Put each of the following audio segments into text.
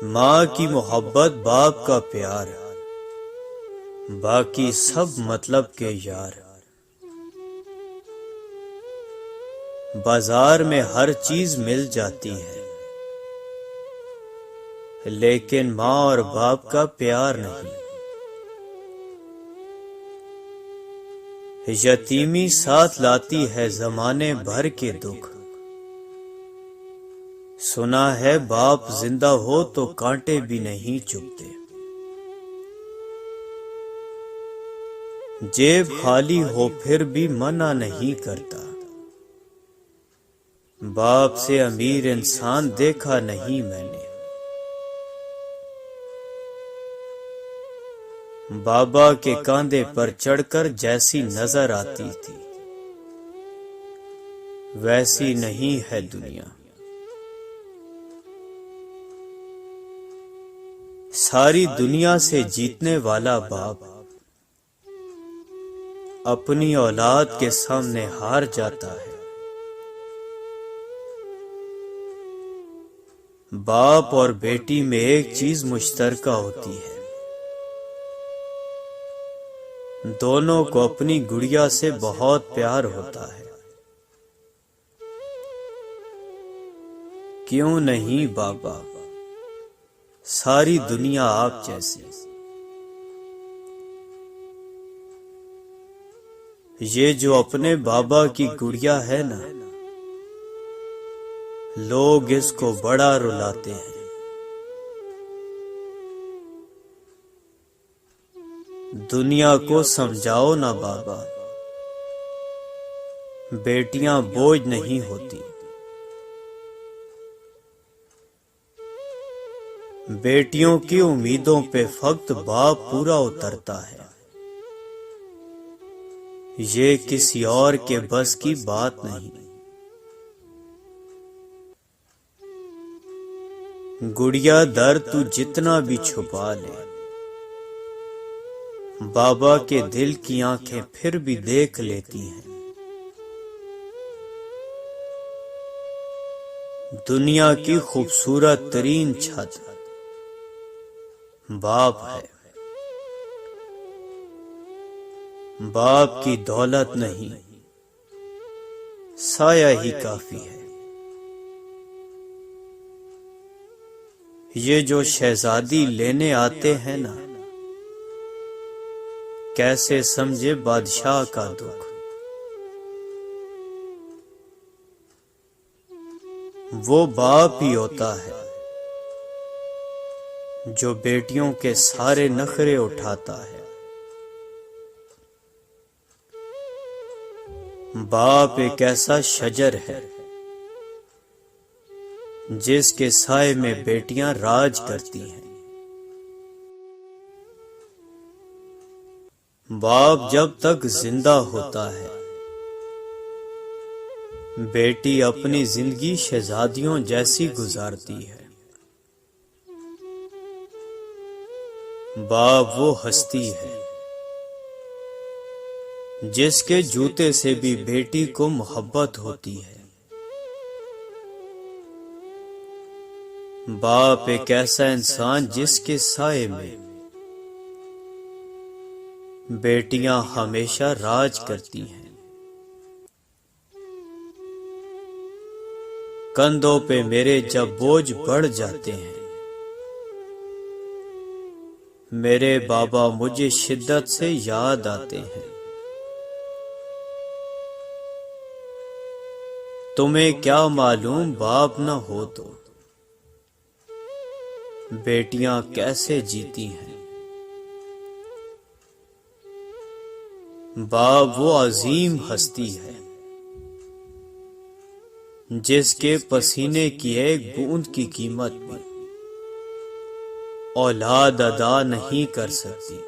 ماں کی محبت، باپ کا پیار، باقی سب مطلب کے یار۔ بازار میں ہر چیز مل جاتی ہے، لیکن ماں اور باپ کا پیار نہیں۔ یتیمی ساتھ لاتی ہے زمانے بھر کے دکھ، سنا ہے باپ زندہ ہو تو کانٹے بھی نہیں چبھتے۔ جیب خالی ہو پھر بھی منع نہیں کرتا، باپ سے امیر انسان دیکھا نہیں میں نے۔ بابا کے کاندھے پر چڑھ کر جیسی نظر آتی تھی، ویسی نہیں ہے دنیا۔ ساری دنیا سے جیتنے والا باپ اپنی اولاد کے سامنے ہار جاتا ہے۔ باپ اور بیٹی میں ایک چیز مشترکہ ہوتی ہے، دونوں کو اپنی گڑیا سے بہت پیار ہوتا ہے۔ کیوں نہیں بابا، ساری دنیا آپ جیسی۔ یہ جو اپنے بابا کی گڑیا ہے نا، لوگ اس کو بڑا رلاتے ہیں۔ دنیا کو سمجھاؤ نا بابا، بیٹیاں بوجھ نہیں ہوتی۔ بیٹیوں کی امیدوں پہ فقط باپ پورا اترتا ہے، یہ کسی اور کے بس کی بات نہیں۔ گڑیا در تو جتنا بھی چھپا لے، بابا کے دل کی آنکھیں پھر بھی دیکھ لیتی ہیں۔ دنیا کی خوبصورت ترین چھت باپ ہے، باپ کی دولت نہیں، سایہ ہی کافی ہے۔ یہ جو شہزادی لینے آتے ہیں نا، کیسے سمجھے بادشاہ کا دکھ۔ وہ باپ ہی ہوتا ہے جو بیٹیوں کے سارے نخرے اٹھاتا ہے۔ باپ ایک ایسا شجر ہے جس کے سائے میں بیٹیاں راج کرتی ہیں۔ باپ جب تک زندہ ہوتا ہے، بیٹی اپنی زندگی شہزادیوں جیسی گزارتی ہے۔ باپ وہ ہستی ہے جس کے جوتے سے بھی بیٹی کو محبت ہوتی ہے۔ باپ ایک ایسا انسان جس کے سائے میں بیٹیاں ہمیشہ راج کرتی ہیں۔ کندھوں پہ میرے جب بوجھ بڑھ جاتے ہیں، میرے بابا مجھے شدت سے یاد آتے ہیں۔ تمہیں کیا معلوم باپ نہ ہو تو بیٹیاں کیسے جیتی ہیں۔ باپ وہ عظیم ہستی ہے جس کے پسینے کی ایک بوند کی قیمت بھی اولاد ادا نہیں کر سکتی۔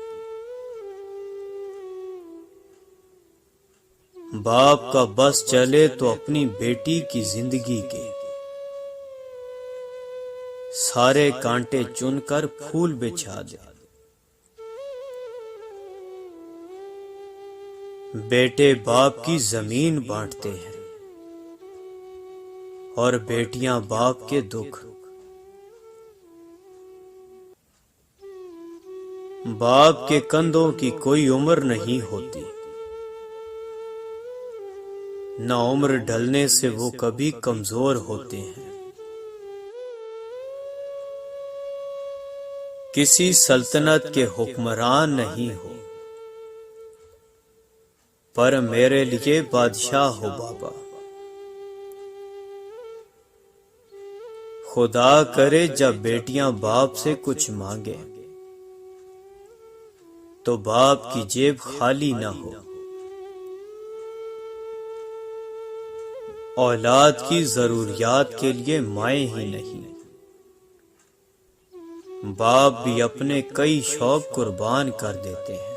باپ کا بس چلے تو اپنی بیٹی کی زندگی کے سارے کانٹے چن کر پھول بچھا دے۔ بیٹے باپ کی زمین بانٹتے ہیں اور بیٹیاں باپ کے دکھ۔ باپ کے کندھوں کی کوئی عمر نہیں ہوتی، نہ عمر ڈھلنے سے وہ کبھی کمزور ہوتے ہیں۔ کسی سلطنت کے حکمران نہیں ہو، پر میرے لیے بادشاہ ہو بابا۔ خدا کرے جب بیٹیاں باپ سے کچھ مانگے تو باپ کی جیب خالی نہ ہو۔ اولاد کی ضروریات کے لیے مائیں ہی نہیں، باپ بھی اپنے کئی شوق قربان کر دیتے ہیں۔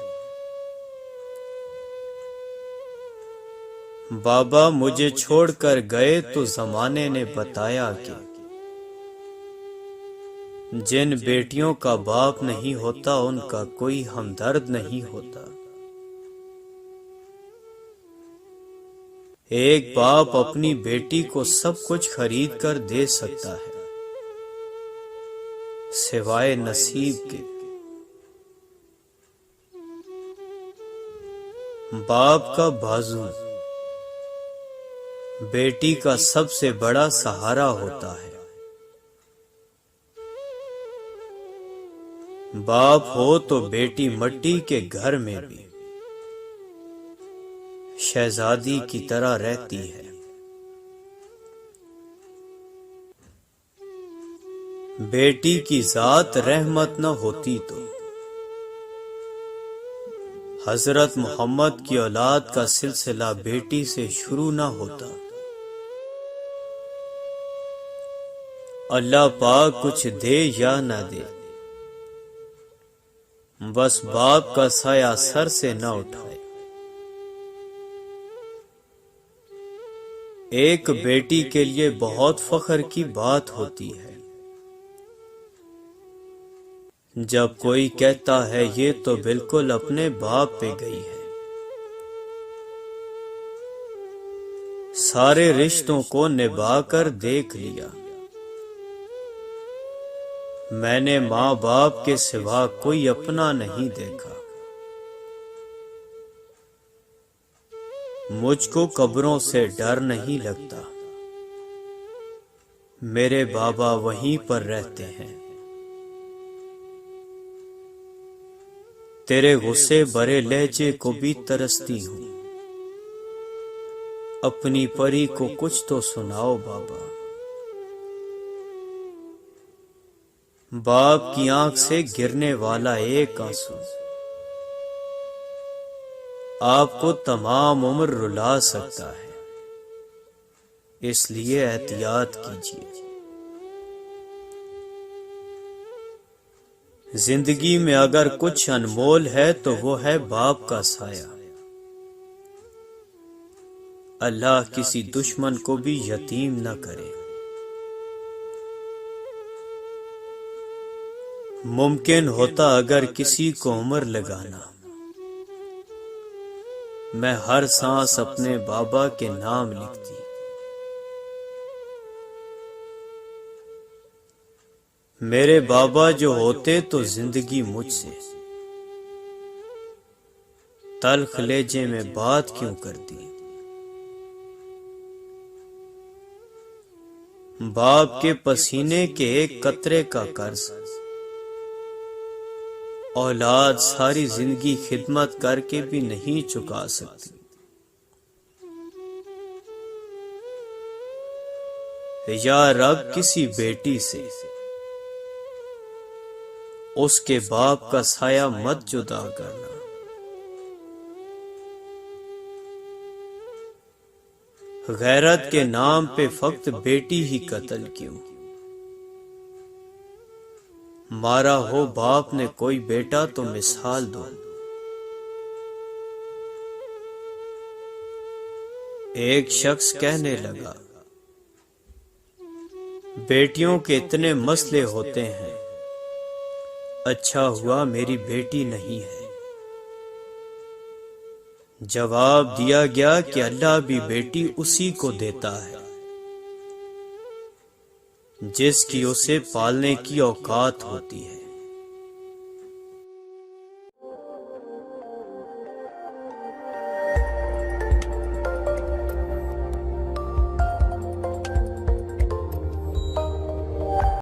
بابا مجھے چھوڑ کر گئے تو زمانے نے بتایا کہ جن بیٹیوں کا باپ نہیں ہوتا ان کا کوئی ہمدرد نہیں ہوتا۔ ایک باپ اپنی بیٹی کو سب کچھ خرید کر دے سکتا ہے سوائے نصیب کے۔ باپ کا بازو بیٹی کا سب سے بڑا سہارا ہوتا ہے۔ باپ ہو تو بیٹی مٹی کے گھر میں بھی شہزادی کی طرح رہتی ہے۔ بیٹی کی ذات رحمت نہ ہوتی تو حضرت محمد کی اولاد کا سلسلہ بیٹی سے شروع نہ ہوتا۔ اللہ پاک کچھ دے یا نہ دے، بس باپ کا سایہ سر سے نہ اٹھائے۔ ایک بیٹی کے لیے بہت فخر کی بات ہوتی ہے جب کوئی کہتا ہے یہ تو بالکل اپنے باپ پہ گئی ہے۔ سارے رشتوں کو نبھا کر دیکھ لیا، میں نے ماں باپ کے سوا کوئی اپنا نہیں دیکھا۔ مجھ کو قبروں سے ڈر نہیں لگتا، میرے بابا وہیں پر رہتے ہیں۔ تیرے غصے برے لہجے کو بھی ترستی ہوں، اپنی پری کو کچھ تو سناؤ بابا۔ باپ کی آنکھ سے گرنے والا ایک آنسو آپ کو تمام عمر رلا سکتا ہے، اس لیے احتیاط کیجیے۔ زندگی میں اگر کچھ انمول ہے تو وہ ہے باپ کا سایہ۔ اللہ کسی دشمن کو بھی یتیم نہ کرے۔ ممکن ہوتا اگر کسی کو عمر لگانا، میں ہر سانس اپنے بابا کے نام لکھتی۔ میرے بابا جو ہوتے تو زندگی مجھ سے تلخ لہجے میں بات کیوں کرتی۔ باپ کے پسینے کے ایک قطرے کا قرض اولاد ساری زندگی خدمت کر کے بھی نہیں چکا سکتی۔ یا رب کسی بیٹی سے اس کے باپ کا سایہ مت جدا کرنا۔ غیرت کے نام پہ فقط بیٹی ہی قتل کیوں؟ مارا ہو باپ نے کوئی بیٹا تو مثال دو۔ ایک شخص کہنے لگا، بیٹیوں کے اتنے مسئلے ہوتے ہیں، اچھا ہوا میری بیٹی نہیں ہے۔ جواب دیا گیا کہ اللہ بھی بیٹی اسی کو دیتا ہے جس کی اسے پالنے کی اوقات ہوتی ہے۔